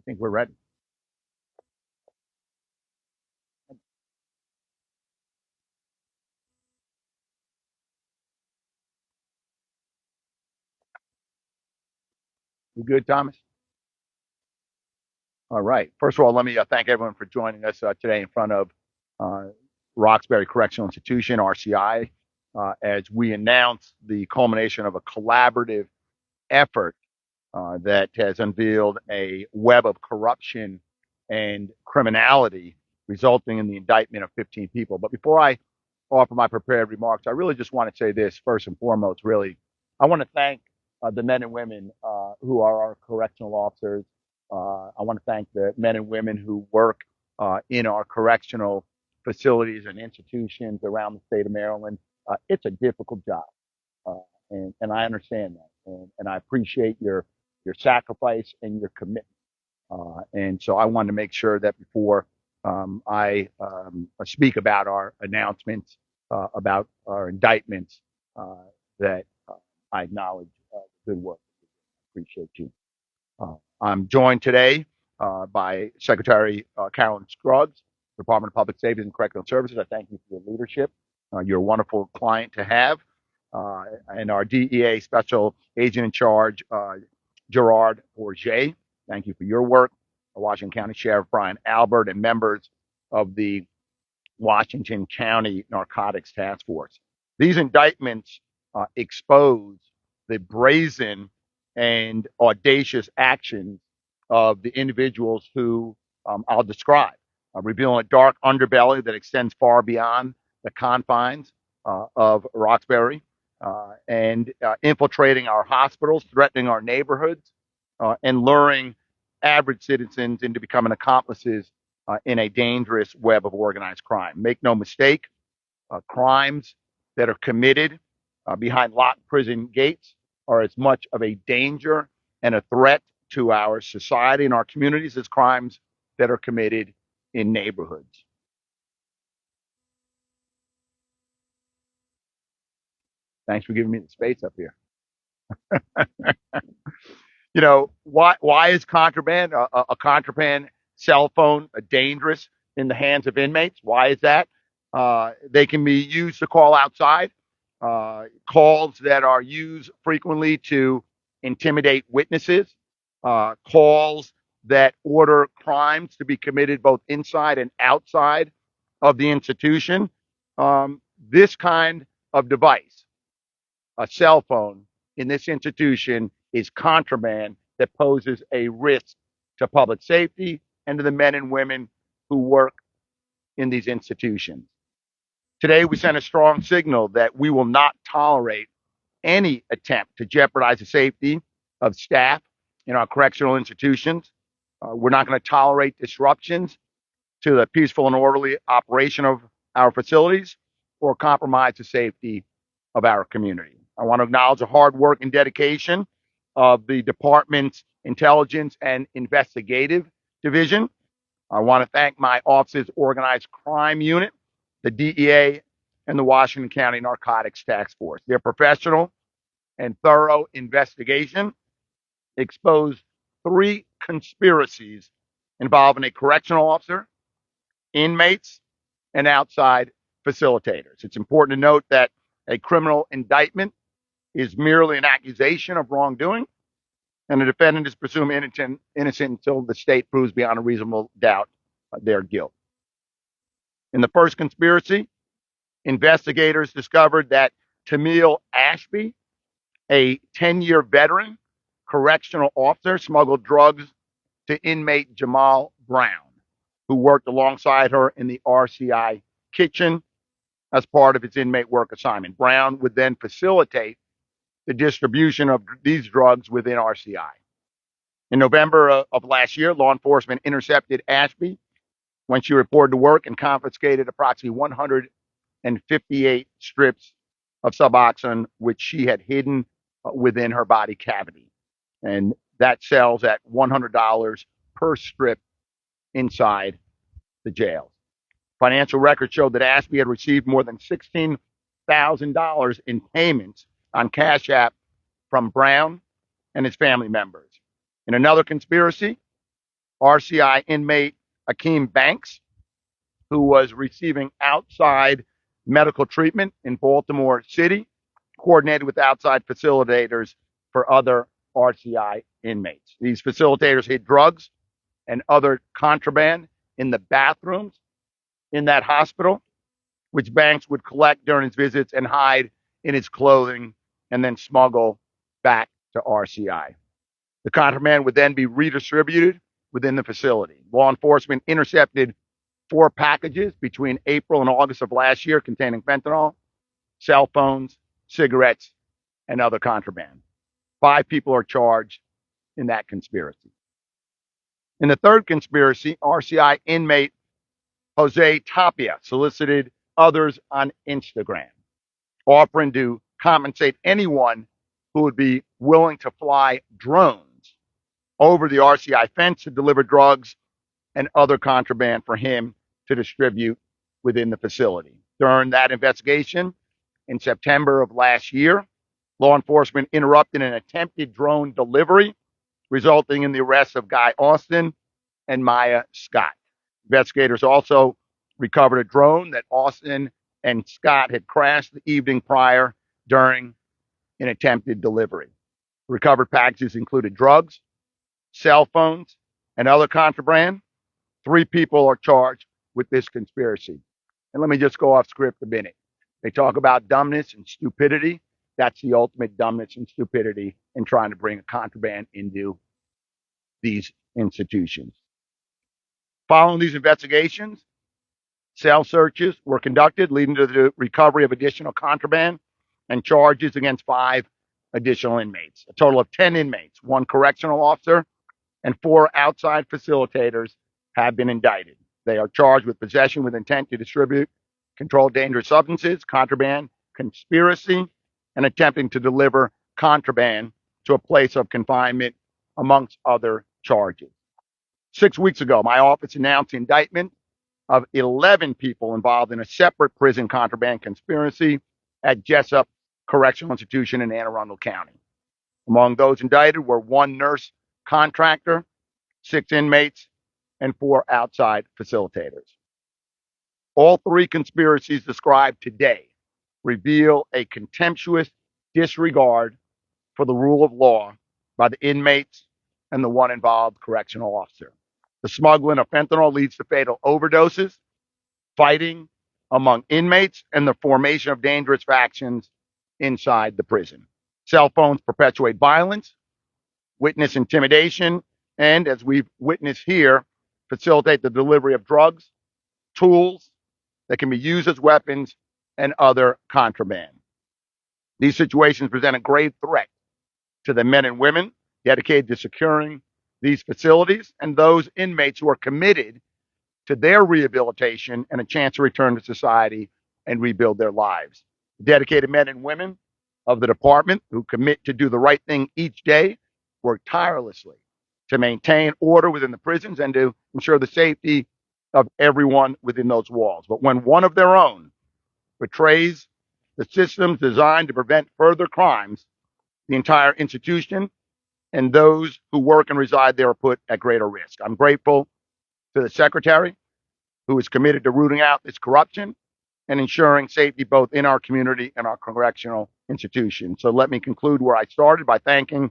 think we're ready. You good, Thomas? All right. First of all, let me thank everyone for joining us today in front of uh, Roxbury Correctional Institution, RCI, as we announce the culmination of a collaborative effort that has unveiled a web of corruption and criminality resulting in the indictment of 15 people. But before I offer my prepared remarks, I really just want to say this first and foremost, really. I want to thank the men and women who are our correctional officers. I want to thank the men and women who work in our correctional facilities and institutions around the state of Maryland. It's a difficult job, uh, and I understand that, and I appreciate your sacrifice and your commitment. And so I wanted to make sure that before I speak about our announcements, about our indictments, uh, that I acknowledge the good work. Appreciate you. I'm joined today by Secretary Carolyn Scruggs, Department of Public Safety and Correctional Services. I thank you for your leadership. You're a wonderful client to have. And our DEA Special Agent in Charge, Gerard Bourget. Thank you for your work. Washington County Sheriff Brian Albert and members of the Washington County Narcotics Task Force. These indictments expose the brazen and audacious actions of the individuals who I'll describe, revealing a dark underbelly that extends far beyond the confines of Roxbury and infiltrating our hospitals, threatening our neighborhoods, and luring average citizens into becoming accomplices in a dangerous web of organized crime. Make no mistake, crimes that are committed behind locked prison gates are as much of a danger and a threat to our society and our communities as crimes that are committed in neighborhoods. Thanks for giving me the space up here. You know, why is contraband, a contraband cell phone, dangerous in the hands of inmates? Why is that? They can be used to call outside, calls that are used frequently to intimidate witnesses, calls that order crimes to be committed both inside and outside of the institution. This kind of device, a cell phone in this institution, is contraband that poses a risk to public safety and to the men and women who work in these institutions. Today, we send a strong signal that we will not tolerate any attempt to jeopardize the safety of staff in our correctional institutions. We're not going to tolerate disruptions to the peaceful and orderly operation of our facilities or compromise the safety of our community. I want to acknowledge the hard work and dedication of the department's intelligence and investigative division. I want to thank my office's organized crime unit, the DEA, and the Washington County Narcotics Task Force. Their professional and thorough investigation exposed 3 conspiracies involving a correctional officer, inmates, and outside facilitators. It's important to note that a criminal indictment is merely an accusation of wrongdoing, and the defendant is presumed innocent until the state proves beyond a reasonable doubt their guilt. In the first conspiracy, investigators discovered that Tamil Ashby, a 10-year veteran correctional officer, smuggled drugs to inmate Jamal Brown, who worked alongside her in the RCI kitchen as part of its inmate work assignment. Brown would then facilitate the distribution of these drugs within RCI. In November of last year, law enforcement intercepted Ashby when she reported to work and confiscated approximately 158 strips of Suboxone, which she had hidden within her body cavity. And that sells at $100 per strip inside the jails. Financial records showed that Ashby had received more than $16,000 in payments on Cash App from Brown and his family members. In another conspiracy, RCI inmate Akeem Banks, who was receiving outside medical treatment in Baltimore City, coordinated with outside facilitators for other RCI inmates. These facilitators hid drugs and other contraband in the bathrooms in that hospital, which Banks would collect during his visits and hide in his clothing and then smuggle back to RCI. The contraband would then be redistributed within the facility. Law enforcement intercepted 4 packages between April and August of last year containing fentanyl, cell phones, cigarettes, and other contraband. 5 people are charged in that conspiracy. In the third conspiracy, RCI inmate Jose Tapia solicited others on Instagram, offering to compensate anyone who would be willing to fly drones over the RCI fence to deliver drugs and other contraband for him to distribute within the facility. During that investigation in September of last year, law enforcement interrupted an attempted drone delivery, resulting in the arrest of Guy Austin and Maya Scott. Investigators also recovered a drone that Austin and Scott had crashed the evening prior during an attempted delivery. Recovered packages included drugs, cell phones, and other contraband. 3 people are charged with this conspiracy. And let me just go off script a minute. They talk about dumbness and stupidity. That's the ultimate dumbness and stupidity in trying to bring a contraband into these institutions. Following these investigations, cell searches were conducted, leading to the recovery of additional contraband and charges against 5 additional inmates. A total of 10 inmates, 1 correctional officer, and 4 outside facilitators have been indicted. They are charged with possession with intent to distribute controlled dangerous substances, contraband, conspiracy, and attempting to deliver contraband to a place of confinement, amongst other charges. 6 weeks ago, my office announced the indictment of 11 people involved in a separate prison contraband conspiracy at Jessup Correctional Institution in Anne Arundel County. Among those indicted were 1 nurse contractor, 6 inmates, and 4 outside facilitators. All 3 conspiracies described today reveal a contemptuous disregard for the rule of law by the inmates and the 1 involved correctional officer. The smuggling of fentanyl leads to fatal overdoses, fighting among inmates, and the formation of dangerous factions inside the prison. Cell phones perpetuate violence, witness intimidation, and, as we've witnessed here, facilitate the delivery of drugs, tools that can be used as weapons, and other contraband. These situations present a grave threat to the men and women dedicated to securing these facilities and those inmates who are committed to their rehabilitation and a chance to return to society and rebuild their lives. The dedicated men and women of the department who commit to do the right thing each day work tirelessly to maintain order within the prisons and to ensure the safety of everyone within those walls. But when one of their own betrays the systems designed to prevent further crimes, the entire institution and those who work and reside there are put at greater risk. I'm grateful to the secretary, who is committed to rooting out this corruption and ensuring safety both in our community and our correctional institutions. So let me conclude where I started by thanking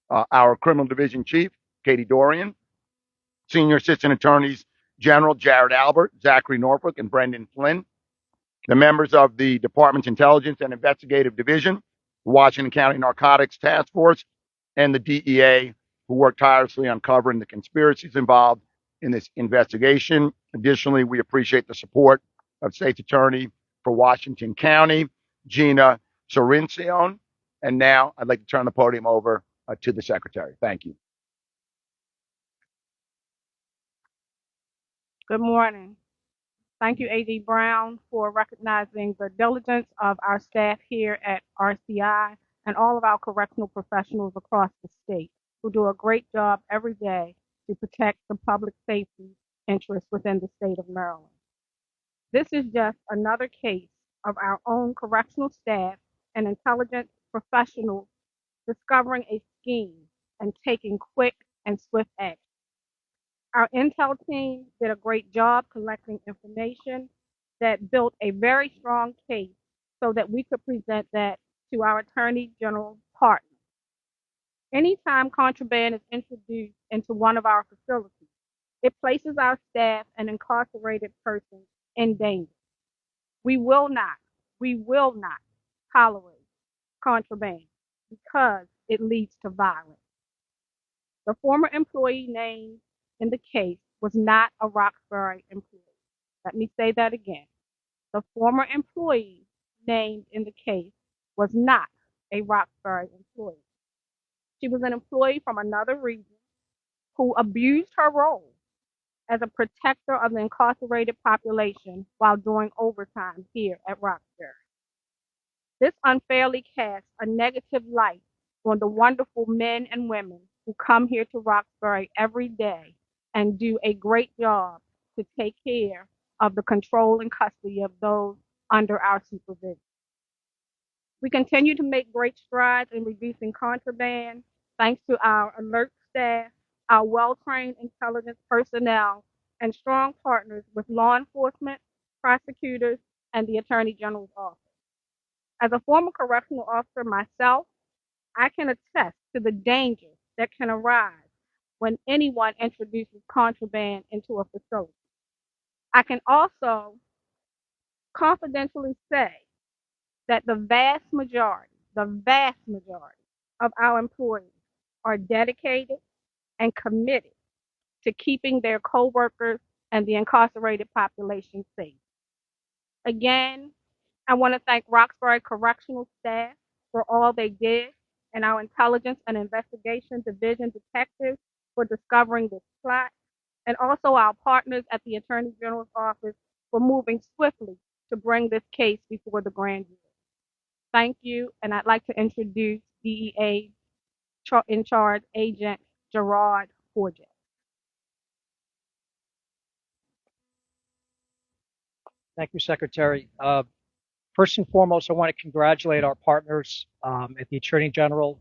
our criminal division chief, Katie Dorian, senior assistant attorneys general Jared Albert, Zachary Norfolk, and Brendan Flynn, the members of the department's intelligence and investigative division, the Washington County Narcotics Task Force, and the DEA, who worked tirelessly uncovering the conspiracies involved in this investigation. Additionally, we appreciate the support of State's Attorney for Washington County, Gina Sorincione. And now I'd like to turn the podium over to the Secretary. Thank you. Good morning. Thank you, A.D. Brown, for recognizing the diligence of our staff here at RCI and all of our correctional professionals across the state who do a great job every day to protect the public safety interests within the state of Maryland. This is just another case of our own correctional staff and intelligence professionals discovering a scheme and taking quick and swift action. Our intel team did a great job collecting information that built a very strong case so that we could present that to our Attorney General partner. Anytime contraband is introduced into one of our facilities, it places our staff and incarcerated persons in danger. We will not, we will not tolerate contraband because it leads to violence. The former employee named in the case was not a Roxbury employee. Let me say that again. The former employee named in the case was not a Roxbury employee. She was an employee from another region who abused her role as a protector of the incarcerated population while doing overtime here at Roxbury. This unfairly casts a negative light on the wonderful men and women who come here to Roxbury every day and do a great job to take care of the control and custody of those under our supervision. We continue to make great strides in reducing contraband thanks to our alert staff, our well-trained intelligence personnel, and strong partners with law enforcement, prosecutors, and the Attorney General's office. As a former correctional officer myself, I can attest to the danger that can arise when anyone introduces contraband into a facility. I can also confidentially say that the vast majority of our employees are dedicated and committed to keeping their coworkers and the incarcerated population safe. Again, I want to thank Roxbury Correctional staff for all they did and our Intelligence and Investigation Division detectives for discovering this plot, and also our partners at the Attorney General's office for moving swiftly to bring this case before the grand jury. Thank you, and I'd like to introduce DEA in charge Agent Gerard Forget. Thank you, Secretary. First and foremost, I want to congratulate our partners at the Attorney General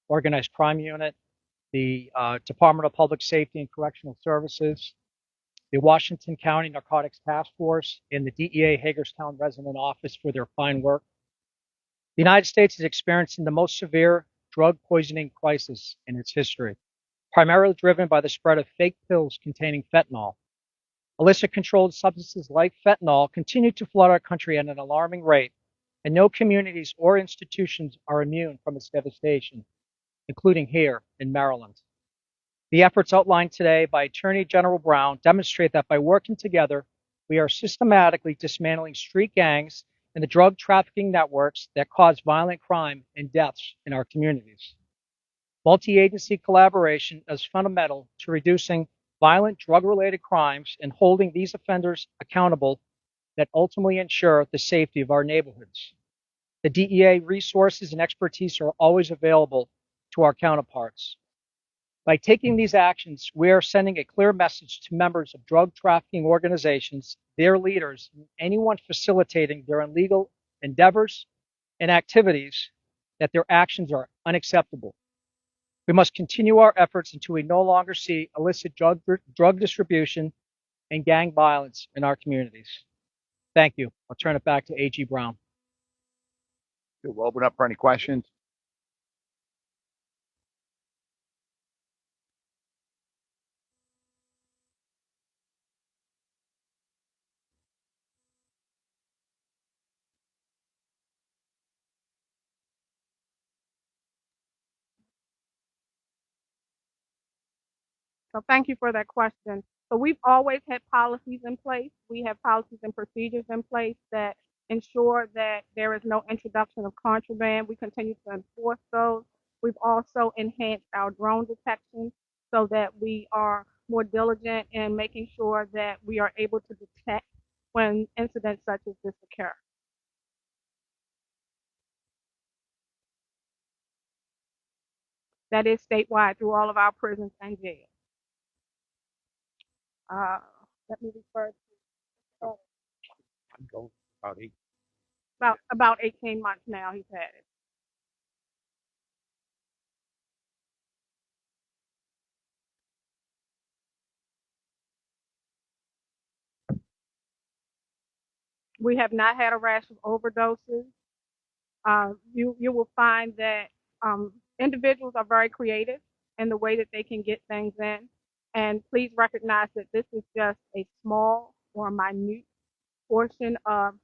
Organized Crime Unit, the Department of Public Safety and Correctional Services, the Washington County Narcotics Task Force, and the DEA Hagerstown Resident Office for their fine work. The United States is experiencing the most severe drug poisoning crisis in its history, primarily driven by the spread of fake pills containing fentanyl. Illicit controlled substances like fentanyl continue to flood our country at an alarming rate, and no communities or institutions are immune from its devastation, including here in Maryland. The efforts outlined today by Attorney General Brown demonstrate that by working together, we are systematically dismantling street gangs and the drug trafficking networks that cause violent crime and deaths in our communities. Multi-agency collaboration is fundamental to reducing violent drug-related crimes and holding these offenders accountable that ultimately ensure the safety of our neighborhoods. The DEA resources and expertise are always available to our counterparts. By taking these actions, we are sending a clear message to members of drug trafficking organizations, their leaders, and anyone facilitating their illegal endeavors and activities that their actions are unacceptable. We must continue our efforts until we no longer see illicit drug distribution and gang violence in our communities. Thank you. I'll turn it back to AG Brown. We'll open up for any questions. So thank you for that question. So we've always had policies in place. We have policies and procedures in place that ensure that there is no introduction of contraband. We continue to enforce those. We've also enhanced our drone detection so that we are more diligent in making sure that we are able to detect when incidents such as this occur. That is statewide through all of our prisons and jails. Uh, Let me refer to about 18 months now he's had it. We have not had a rash of overdoses. You will find that individuals are very creative in the way that they can get things in, and please recognize that this is just a small or minute portion of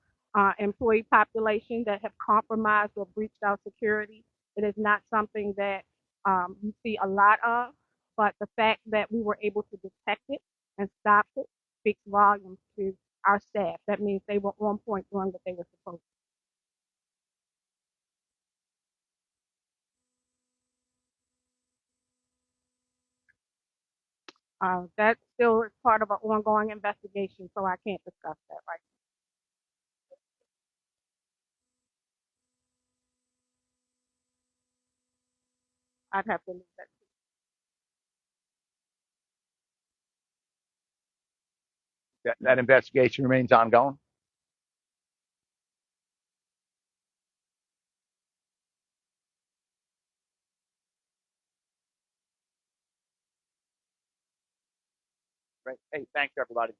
employee population that have compromised or breached our security. It is not something that you see a lot of, but the fact that we were able to detect it and stop it speaks volumes to our staff. That means they were on point doing what they were supposed to. That still is part of an ongoing investigation, so I can't discuss that right now. I'd have to leave that. That investigation remains ongoing. Right. Hey, thanks everybody.